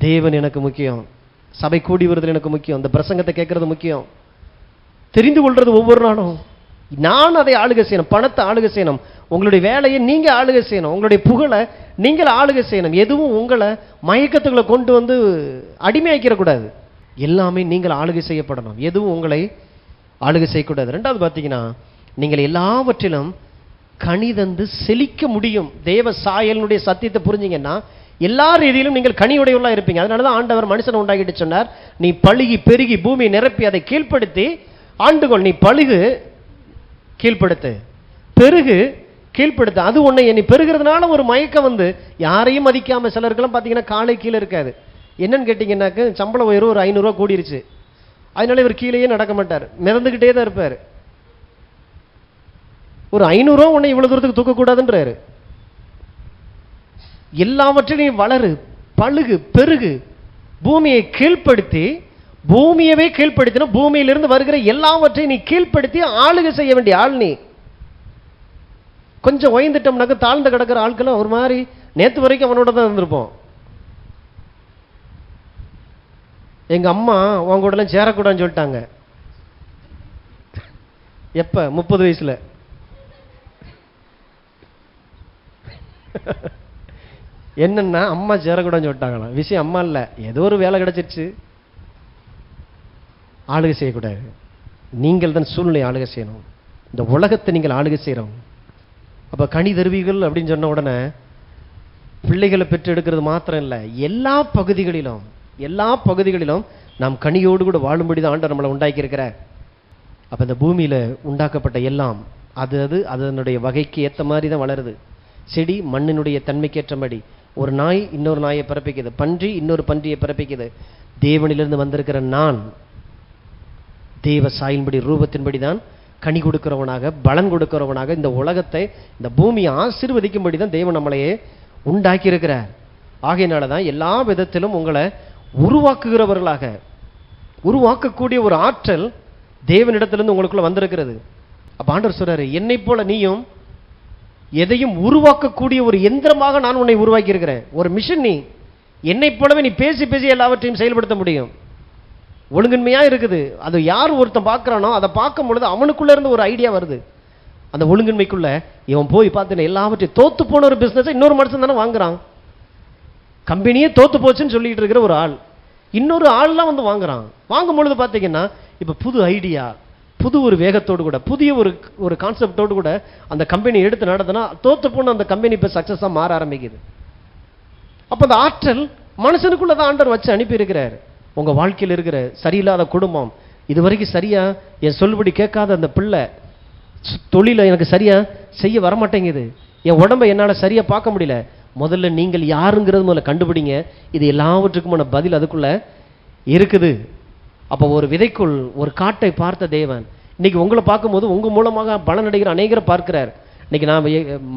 தேவன் எனக்கு முக்கியம், சபை கூடி வருதல் எனக்கு முக்கியம், அந்த பிரசங்கத்தை கேட்கறது முக்கியம், தெரிந்து கொள்றது ஒவ்வொரு நாளும் நான் அதை ஆளுகை செய்யணும், பணத்தை ஆளுகை செய்யணும், உங்களுடைய வேலையை நீங்க ஆளுகை செய்யணும், உங்களுடைய புகழை நீங்கள் ஆளுகை செய்யணும். எதுவும் உங்களை மயக்கத்துக்களை கொண்டு வந்து அடிமையாக்கிடக்கூடாது. எல்லாமே நீங்கள் ஆளுகை செய்யப்படணும், எதுவும் உங்களை ஆளுகை செய்யக்கூடாது. ரெண்டாவது பார்த்தீங்கன்னா, நீங்கள் எல்லாவற்றிலும் கனிதந்து செழிக்க முடியும். தேவ சாயலினுடைய சத்தியத்தை புரிஞ்சிங்கன்னா எல்லா ரீதியிலும் நீங்கள் கனியுடையவர்களாக இருப்பீங்க. அதனால தான் ஆண்டவர் மனுஷனை உண்டாக்கிட்டு சொன்னார், நீ பழுகி பெருகி பூமியை நிரப்பி அதை கீழ்ப்படுத்தி ஆண்டுகொள். நீ பழுகு கீழ்ப்படுத்து, பெருகு கீழ்ப்படுத்து. அது உன்னை நீ பெருகிறதுனால ஒரு மயக்கம் வந்து யாரையும் மதிக்காம, சிலருக்கெல்லாம் பார்த்தீங்கன்னா காலை கீழே இருக்காது. என்னன்னு கேட்டிங்கன்னாக்க, சம்பள உயர்வு ஒரு 500 ரூபா கூடிருச்சு, அதனால இவர் கீழேயே நடக்க மாட்டார், மிதந்துக்கிட்டே தான் இருப்பார். ஒரு 500 ரூபா உன்னை இவ்வளவு தூரத்துக்கு தூக்கக்கூடாதுன்றாரு. எல்லாவற்றையும் வளரு, பழுகு, பெருகு, பூமியை கீழ்ப்படுத்தி, பூமியவே கீழ்ப்படுத்தின, பூமியிலிருந்து வருகிற எல்லாவற்றையும் நீ கீழ்ப்படுத்தி ஆளுகை செய்ய வேண்டிய ஆள் நீ. கொஞ்சம் ஓய்ந்துட்டோம்னாக்க தாழ்ந்து கிடக்கிற ஆட்களும் ஒரு மாதிரி நேற்று வரைக்கும் அவனோட தான் இருந்திருப்போம். எங்க அம்மா உங்க கூட எல்லாம் சேரக்கூடாதுன்னு சொல்லிட்டாங்க. எப்ப? 30 வயசுல. என்னன்னா அம்மா சேரக்கூடாதுன்னு சொல்லிட்டாங்களாம். விஷயம் அம்மா இல்லை, ஏதோ ஒரு வேலை கிடைச்சிருச்சு, ஆளுகை செய்யக்கூடாது. நீங்கள் தான் சூழ்நிலை ஆளுகை செய்யணும், இந்த உலகத்தை நீங்கள் ஆளுகை செய்யறோம். அப்ப கனி தருவிகள் அப்படின்னு சொன்ன உடனே பிள்ளைகளை பெற்று எடுக்கிறது மாத்திரம் இல்லை, எல்லா பகுதிகளிலும் நாம் கனியோடு கூட வாழும்படி தான் ஆண்டவர் நம்மளை உண்டாக்கி இருக்கிறார். அப்ப இந்த பூமியில உண்டாக்கப்பட்ட எல்லாம் அது அதனுடைய வகைக்கு ஏற்ற மாதிரி தான் வளருது. செடி மண்ணினுடைய தன்மைக்கேற்றபடி. ஒரு நாய் இன்னொரு நாயை பிறப்பிக்குது, பன்றி இன்னொரு பன்றியை பிறப்பிக்குது. தேவனிலிருந்து வந்திருக்கிற நான் தேவ சாயின்படி ரூபத்தின்படி தான் கனி கொடுக்கிறவனாக, பலன் கொடுக்கிறவனாக இந்த உலகத்தை, இந்த பூமியை ஆசீர்வதிக்கும்படி தான் தேவன் நம்மளையே உண்டாக்கி இருக்கிறார். ஆகையினால தான் எல்லா விதத்திலும் உங்களை உருவாக்குகிறவர்களாக, உருவாக்கக்கூடிய ஒரு ஆற்றல் தேவனிடத்திலிருந்து உங்களுக்குள்ள வந்திருக்கிறது. அப்ப ஆண்டவர் சொல்றாரு, என்னை போல நீயும் எதையும் உருவாக்கக்கூடிய ஒரு எந்திரமாக நான் உன்னை உருவாக்கி இருக்கிறேன். ஒரு மிஷின் நீ. என்னை போலவே நீ பேசி பேசி எல்லாவற்றையும் செயல்படுத்த முடியும். ஒழுங்கின்மையா இருக்குது, அது யார் ஒருத்தன் பார்க்கறானோ அதை பார்க்கும் பொழுது அவனுக்குள்ள இருந்து ஒரு ஐடியா வருது. அந்த ஒழுங்கின்மைக்குள்ள இவன் போய் பார்த்து எல்லாவற்றையும் தோத்து போன ஒரு பிசினஸ் இன்னொரு மனுஷன் தானே வாங்குறான். கம்பெனியே தோத்து போச்சுன்னு சொல்லிட்டு இருக்கிற ஒரு ஆள் இன்னொரு ஆள்லாம் வந்து வாங்குறான். வாங்கும் பொழுது பார்த்தீங்கன்னா இப்ப புது ஐடியா, புது ஒரு வேகத்தோடு கூட, புதிய ஒரு கான்செப்டோடு கூட அந்த கம்பெனி எடுத்து நடத்தினா தோத்து போன அந்த கம்பெனி இப்போ சக்சஸாக மாற ஆரம்பிக்குது. அப்போ அந்த ஆற்றல் மனுஷனுக்குள்ள தான் ஆண்டவர் வச்சு அனுப்பி இருக்கிறார். உங்க வாழ்க்கையில் இருக்கிற சரியில்லாத குடும்பம், இது வரைக்கும் சரியா என் சொல்படி கேட்காத அந்த பிள்ளை, தொழிலை எனக்கு சரியா செய்ய வரமாட்டேங்குது, என் உடம்பை என்னால் சரியா பார்க்க முடியல. முதல்ல நீங்கள் யாருங்கிறது முதல்ல கண்டுபிடிங்க. இது எல்லாவற்றுக்குமான பதில் அதுக்குள்ள இருக்குது. அப்போ ஒரு விதைக்குள் ஒரு காட்டை பார்த்த தேவன் இன்னைக்கு உங்களை பார்க்கும்போது உங்க மூலமாக பலனடைகிற அநேகரை பார்க்கிறார். இன்னைக்கு நான்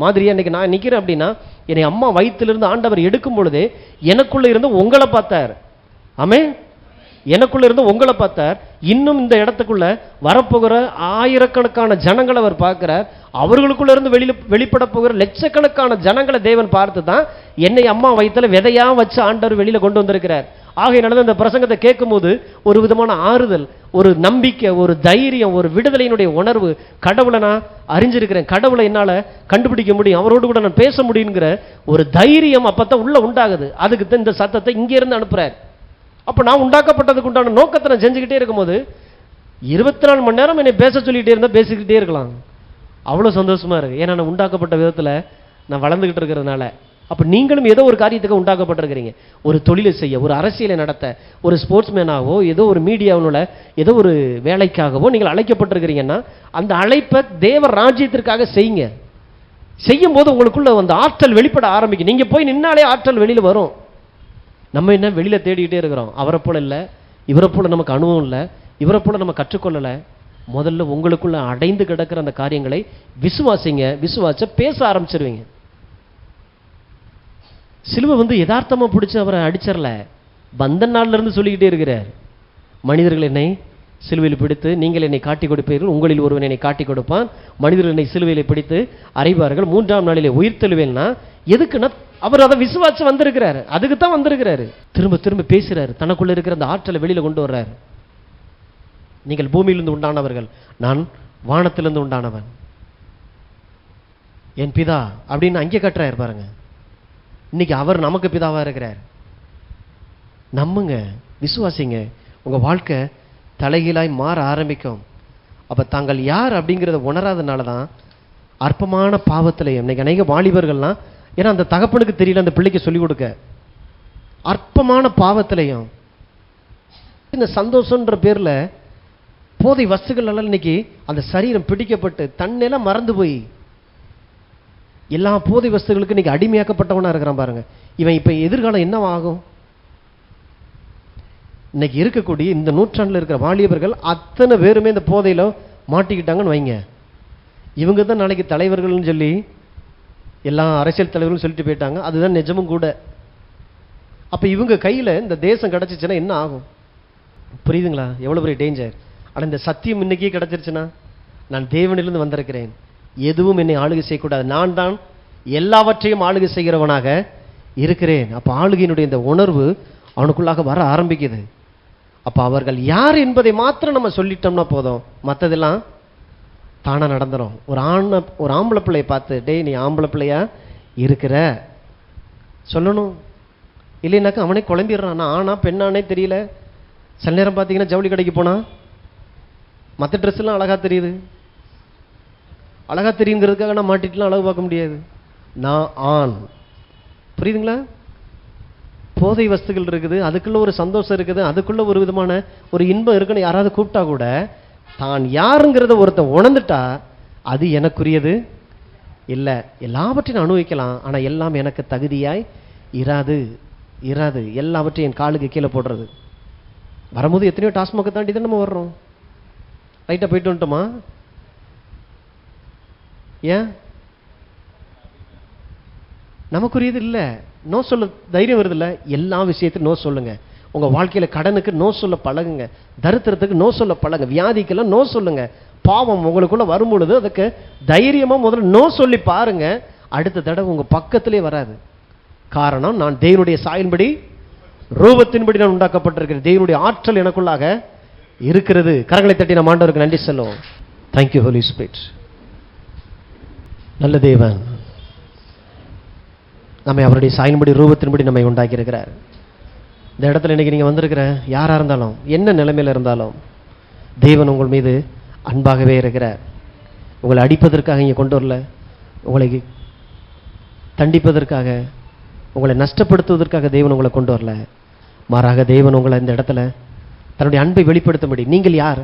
மாதிரியா இன்னைக்கு நான் நிற்கிறேன் அப்படின்னா, என்னை அம்மா வயிற்றிலிருந்து ஆண்டவர் எடுக்கும் பொழுதே எனக்குள்ள இருந்து உங்களை பார்த்தார். ஆமென். எனக்குள்ள இருந்து உங்களை பார்த்தார். இன்னும் இந்த இடத்துக்குள்ள வரப்போகிற ஆயிரக்கணக்கான ஜனங்களை அவர் பார்க்கிறார். அவர்களுக்குள்ள இருந்து வெளிப்பட போகிற லட்சக்கணக்கான ஜனங்களை தேவன் பார்த்து தான் என்னை அம்மா வயித்துல விதையா வச்சு ஆண்டவர் வெளியில கொண்டு வந்திருக்கிறார். ஆகையினால இந்த பிரசங்கத்தை கேட்கும்போது ஒரு விதமான ஆறுதல், ஒரு நம்பிக்கை, ஒரு தைரியம், ஒரு விடுதலையினுடைய உணர்வு. கடவுளை நான் அறிஞ்சிருக்கிறேன், கடவுளை என்னால கண்டுபிடிக்க முடியும், அவரோடு கூட நான் பேச முடியுங்கிற ஒரு தைரியம் அப்பதான் உள்ள உண்டாகுது. அதுக்கு தான் இந்த சத்தத்தை இங்க இருந்து அனுப்புறார். அப்ப நான் உண்டாக்கப்பட்டதுக்கு உண்டான நோக்கத்தை நான் செஞ்சுக்கிட்டே இருக்கும்போது 24 மணி நேரம் என்னை பேச சொல்லிக்கிட்டே இருந்தா பேசிக்கிட்டே இருக்கலாம். அவ்வளவு சந்தோஷமா இருக்கு. ஏன்னா நான் உண்டாக்கப்பட்ட விதத்துல நான் வளர்ந்துகிட்டு இருக்கிறதுனால. அப்ப நீங்களும் ஏதோ ஒரு காரியத்துக்கு உண்டாக்கப்பட்டிருக்கிறீங்க. ஒரு தொழிலை செய்ய, ஒரு அரசியலை நடத்த, ஒரு ஸ்போர்ட்ஸ்மேனாகவோ, ஏதோ ஒரு மீடியாவுல ஏதோ ஒரு வேலைக்காகவோ நீங்கள் அழைக்கப்பட்டிருக்கிறீங்கன்னா அந்த அழைப்பை தேவ ராஜ்யத்திற்காக செய்யுங்க. செய்யும் போது உங்களுக்குள்ள அந்த ஆற்றல் வெளிப்பட ஆரம்பிக்கும். நீங்க போய் நின்னாலே ஆற்றல் வெளியில வரும். நம்ம என்ன வெளியில தேடிக்கிட்டே இருக்கிறோம். அவரை போல இல்லை, இவரை போல நமக்கு அனுபவம் இல்லை, இவரை போல நம்ம கற்றுக்கொள்ளலை. முதல்ல உங்களுக்குள்ள அடைந்து கிடக்கிற அந்த காரியங்களை விசுவாசிங்க. விசுவாச பேச ஆரம்பிச்சிருவீங்க. சிலுவை யதார்த்தமா பிடிச்சு அவரை அடிச்சிடல. வந்த நாள்ல இருந்து சொல்லிக்கிட்டே இருக்கிறார். மனிதர்கள் என்னை சிலுவையில் பிடித்து நீங்கள் என்னை காட்டி கொடுப்பீர்கள், உங்களில் ஒருவன் என்னை காட்டி கொடுப்பான், மனிதர்கள் என்னை சிலுவையில் பிடித்து அறைவார்கள், 3ஆம் நாளிலே உயிர் தெழுவேன்னா எதுக்குன்னா அவர் அதை விசுவாசம் வந்திருக்கிறார். அதுக்கு தான் வந்திருக்கிறாரு. திரும்ப திரும்ப பேசுறாரு. தனக்குள்ள இருக்கிற அந்த ஆற்றலை வெளியில கொண்டு வர்றாரு. நீங்கள் பூமியிலிருந்து உண்டானவர்கள், நான் வானத்திலிருந்து உண்டானவன், என் பிதா அப்படின்னு அங்கே கட்டுறாரு பாருங்க. இன்னைக்கு அவர் நமக்கு பிதாவா இருக்கிறார். நம்புங்க, விசுவாசிங்க, உங்க வாழ்க்கை தலைகீழாய் மாற ஆரம்பிக்கும். அப்ப தாங்கள் யார் அப்படிங்கிறத உணராதனால தான் அற்பமான பாவத்திலையும் இன்னைக்கு அநேக வாலிபர்கள்லாம், ஏன்னா அந்த தகப்பனுக்கு தெரியல அந்த பிள்ளைக்கு சொல்லிக் கொடுக்க, அற்பமான பாவத்திலையும் இந்த சந்தோஷம்ன்ற பேர்ல போதை வஸ்துகள் எல்லாம் இன்னைக்கு அந்த சரீரம் பிடிக்கப்பட்டு தன்னெல்லாம் மறந்து போய் எல்லா போதை வஸ்துகளுக்கு இன்னைக்கு அடிமையாக்கப்பட்டவனா இருக்கிறான் பாருங்க. இவன் இப்ப எதிர்காலம் என்ன ஆகும்? இன்னைக்கு இருக்கக்கூடிய இந்த நூற்றாண்டில் இருக்கிற வாலிபர்கள் அத்தனை பேருமே இந்த போதையில மாட்டிக்கிட்டாங்கன்னு வைங்க. இவங்க தான் நாளைக்கு தலைவர்கள்னு சொல்லி எல்லா அரசியல் தலைவர்களும் சொல்லிட்டு போயிட்டாங்க. அதுதான் நிஜமும் கூட. அப்ப இவங்க கையில இந்த தேசம் கிடைச்சிச்சுன்னா என்ன ஆகும்? புரியுதுங்களா? எவ்வளவு பெரிய டேஞ்சர். ஆனா இந்த சத்தியம் இன்னைக்கே கிடைச்சிருச்சுன்னா, நான் தேவனிலிருந்து வந்திருக்கிறேன், எதுவும் என்னை ஆளுகை செய்யக்கூடாது, நான் தான் எல்லாவற்றையும் ஆளுகை செய்கிறவனாக இருக்கிறேன். அப்ப ஆளுகையினுடைய இந்த உணர்வு அவனுக்குள்ளாக வர ஆரம்பிக்குது. அப்ப அவர்கள் யார் என்பதை மாத்திரம் நம்ம சொல்லிட்டோம்னா போதும், மற்றதெல்லாம் தானா நடந்துடும். ஒரு ஆம்பளை பிள்ளையை பார்த்து, டேய் நீ ஆம்பளை பிள்ளையா இருக்கிற சொல்லணும். இல்லைனாக்கா அவனே குழம்பிடுறான். நான் ஆனா பெண்ணானே தெரியல. சில நேரம் பார்த்தீங்கன்னா ஜவுளி கடைக்கு போனா மற்ற ட்ரெஸ் எல்லாம் அழகா தெரியுது. அழகா தெரியுங்கிறதுக்காக நான் மாட்டிட்டுலாம் அழகு பார்க்க முடியாது. நான் ஆண். புரியுதுங்களா? போதை வஸ்துகள் இருக்குது, அதுக்குள்ள ஒரு சந்தோஷம் இருக்குது, அதுக்குள்ள ஒரு விதமான ஒரு இன்பம் இருக்குன்னு யாராவது கூப்பிட்டா கூட தான் யாருங்கிறத ஒருத்தன் உணர்ந்துட்டா அது எனக்குரியது இல்லை. எல்லாவற்றையும் அனுபவிக்கலாம், ஆனா எல்லாம் எனக்கு தகுதியாய் இராது. எல்லாவற்றையும் என் காலுக்கு கீழே போடுறது. வரும்போது எத்தனையோ டாஸ்மார்க்கை தாண்டி தான் நம்ம வர்றோம். ரைட்டா போயிட்டு வந்துட்டோமா? ஏன் நமக்குரியது இல்லை. நோ சொல்ல தைரியம் வருது இல்லை? எல்லா விஷயத்தையும் நோ சொல்லுங்க. உங்க வாழ்க்கையில கடனுக்கு நோ சொல்ல பழகுங்க, தரித்திரத்துக்கு நோ சொல்ல பழகுங்க, வியாதிக்கெல்லாம் நோ சொல்லுங்க. பாவம் உங்களுக்குள்ள வரும்பொழுது அதுக்கு தைரியமா முதல்ல நோ சொல்லி பாருங்க. அடுத்த தடவை உங்க பக்கத்திலே வராது. காரணம், நான் தேவனுடைய சாயலின்படி ரூபத்தின்படி நான் உண்டாக்கப்பட்டிருக்கிறேன். தேவனுடைய ஆற்றல் எனக்குள்ளாக இருக்கிறது. கரங்களை தட்டி நம்ம ஆண்டவருக்கு நன்றி சொல்லுவோம். Thank you holy spirit. நல்ல தேவன் நம்மை அவருடைய சாயலின்படி ரூபத்தின்படி நம்மை உண்டாக்கி இருக்கிறார். இந்த இடத்துல இன்னைக்கு நீங்க வந்திருக்கிற யாரா இருந்தாலும், என்ன நிலைமையில இருந்தாலும், தேவன் உங்கள் மீது அன்பாகவே இருக்கிறார். உங்களை அடிப்பதற்காக இங்கே கொண்டு வரல, உங்களை தண்டிப்பதற்காக, உங்களை நஷ்டப்படுத்துவதற்காக தேவன் உங்களை கொண்டு வரல. மாறாக தேவன் உங்களை இந்த இடத்துல தன்னுடைய அன்பை வெளிப்படுத்தும்படி, நீங்கள் யார்,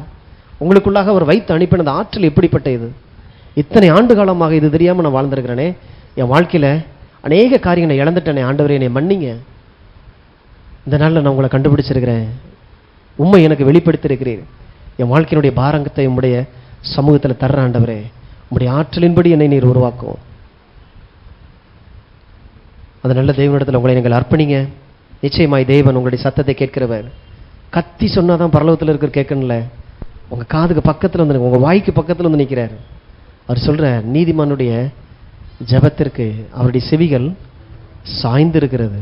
உங்களுக்குள்ளாக அவர் வைத்து அனுப்பின ஆற்றல் எப்படிப்பட்ட இது. இத்தனை ஆண்டு காலமாக இது தெரியாமல் நான் வாழ்ந்திருக்கிறேனே, என் வாழ்க்கையில் அநேக காரியங்களை இழந்துட்டேனே, ஆண்டவரே என்னை மன்னிங்க. இந்த நாளில் நான் உங்களை கண்டுபிடிச்சிருக்கிறேன், உண்மை எனக்கு வெளிப்படுத்தியிருக்கிறேன். என் வாழ்க்கையினுடைய பாரங்கத்தை உங்களுடைய சமூகத்தில் தர்ற ஆண்டவரே, உங்களுடைய ஆற்றலின்படி என்னை நீர் உருவாக்கும். அந்த நல்ல தேவனிடத்தில் உங்களை நீங்கள் அர்ப்பணிங்க. நிச்சயமாய் தேவன் உங்களுடைய சத்தத்தை கேட்கிறவர். கத்தி சொன்னாதான் பரலோகத்தில் இருக்கிற கேட்கணும்ல. உங்க காதுக்கு பக்கத்துல வந்து, உங்க வாய்க்கு பக்கத்துல வந்து நிற்கிறார். அவர் சொல்ற நீதிமானுடைய ஜெபத்திற்கு அவருடைய செவிகள் சாய்ந்திருக்கிறது.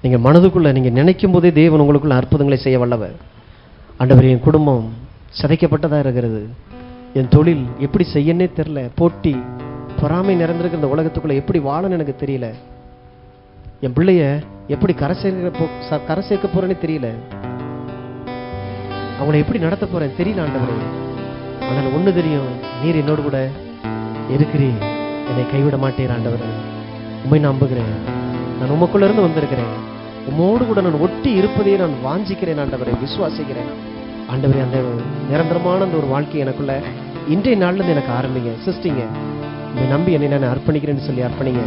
நீங்க மனதுக்குள்ள நீங்க நினைக்கும் போதே தேவன் உங்களுக்குள்ள அற்புதங்களை செய்ய வல்லவர். ஆண்டவர், என் குடும்பம் சிதைக்கப்பட்டதா இருக்கிறது, என் தொழில் எப்படி செய்யனே தெரியல, போட்டி பொறாமை நிறைந்திருக்கிற இந்த உலகத்துக்குள்ள எப்படி வாழன்னு எனக்கு தெரியல, என் பிள்ளைய எப்படி கரை சேர்க்க போறேன்னு தெரியல, அவங்களை எப்படி நடத்த போறேன் தெரியல ஆண்டவரே. ஆனால் ஒண்ணு தெரியும், நீர் என்னோடு கூட இருக்கிறீர், என்னை கைவிட மாட்டேன் ஆண்டவரே. உண்மை நம்புகிறேன், நான் உமக்குள்ள இருந்து வந்திருக்கிறேன், உம்மோடு கூட நான் ஒட்டி இருப்பதையே நான் வாஞ்சிக்கிறேன் ஆண்டவரை, விசுவாசிக்கிறேன் ஆண்டவரே. அந்த நிரந்தரமான அந்த ஒரு வாழ்க்கை எனக்குள்ள இன்றைய நாள்ல இருந்து எனக்கு ஆரம்பிங்க, சிஸ்டிங்க. உண்மை நம்பி என்னை நான் அர்ப்பணிக்கிறேன்னு சொல்லி அர்ப்பணிங்க.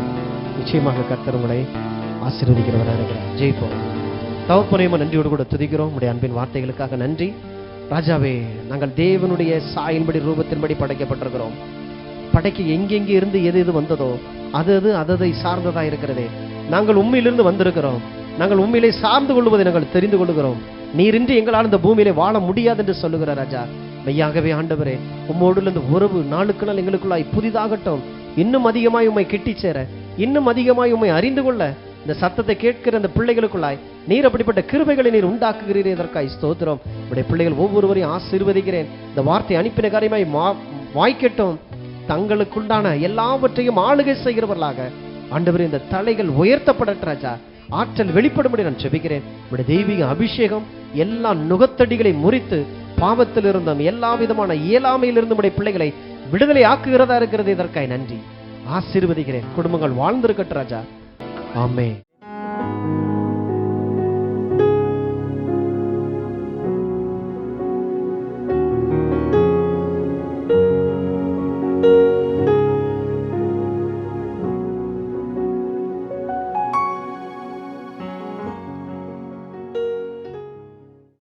நிச்சயமாக கர்த்தர் உங்களை ஆசீர்வதிக்கிறவராக இருக்கிறார். ஜெயிப்போம். தகப்பனேயுமே நன்றியோடு கூட துதிக்கிறோம். உடைய அன்பின் வார்த்தைகளுக்காக நன்றி ராஜாவே. நாங்கள் தேவனுடைய சாயலின்படி ரூபத்தின்படி படைக்கப்பட்டிருக்கிறோம். படைக்க எங்கெங்கே இருந்து எது எது வந்ததோ அதை சார்ந்ததா இருக்கிறதே. நாங்கள் உண்மையிலிருந்து வந்திருக்கிறோம். நாங்கள் உண்மையிலே சார்ந்து கொள்வதை நாங்கள் தெரிந்து கொள்கிறோம். நீரின்றி எங்களால் இந்த பூமியிலே வாழ முடியாது என்று சொல்லுகிறார் ராஜா. மெய்யாகவே ஆண்டவரே, உம்மோடு இந்த உறவு நாளுக்கு நாள் எங்களுக்குள்ளாய் புதிதாகட்டும். இன்னும் அதிகமாய் உம்மை கிட்டி சேர, இன்னும் அதிகமாய் உம்மை அறிந்து கொள்ள இந்த சத்தத்தை கேட்கிற அந்த பிள்ளைகளுக்குள்ளாய் நீர் அப்படிப்பட்ட கிருபைகளை நீர் உண்டாக்குகிறீர். இதற்காய் ஸ்தோத்திரம். உடைய பிள்ளைகள் ஒவ்வொருவரையும் ஆசீர்வதிக்கிறேன். இந்த வார்த்தை அனுப்பின காரியமாய் வாய்க்கட்டும். தங்களுக்குண்டான எல்லாவற்றையும் ஆளுகை செய்கிறவர்களாக ஆண்டவரே இந்த தலைகள் உயர்த்தப்படட்டும் ராஜா. ஆற்றல் வெளிப்படும்படி நான் ஜெபிக்கிறேன். உடைய தெய்வீக அபிஷேகம் எல்லா நுகத்தடிகளை முறித்து பாவத்தில் இருந்தும் எல்லா விதமான இயலாமையிலிருந்து உடைய பிள்ளைகளை விடுதலை ஆக்குகிறதா இருக்கிறது. இதற்காய் நன்றி. ஆசீர்வதிக்கிறேன். குடும்பங்கள் வாழ்ந்திருக்கட்டும் ராஜா. ஆமென்.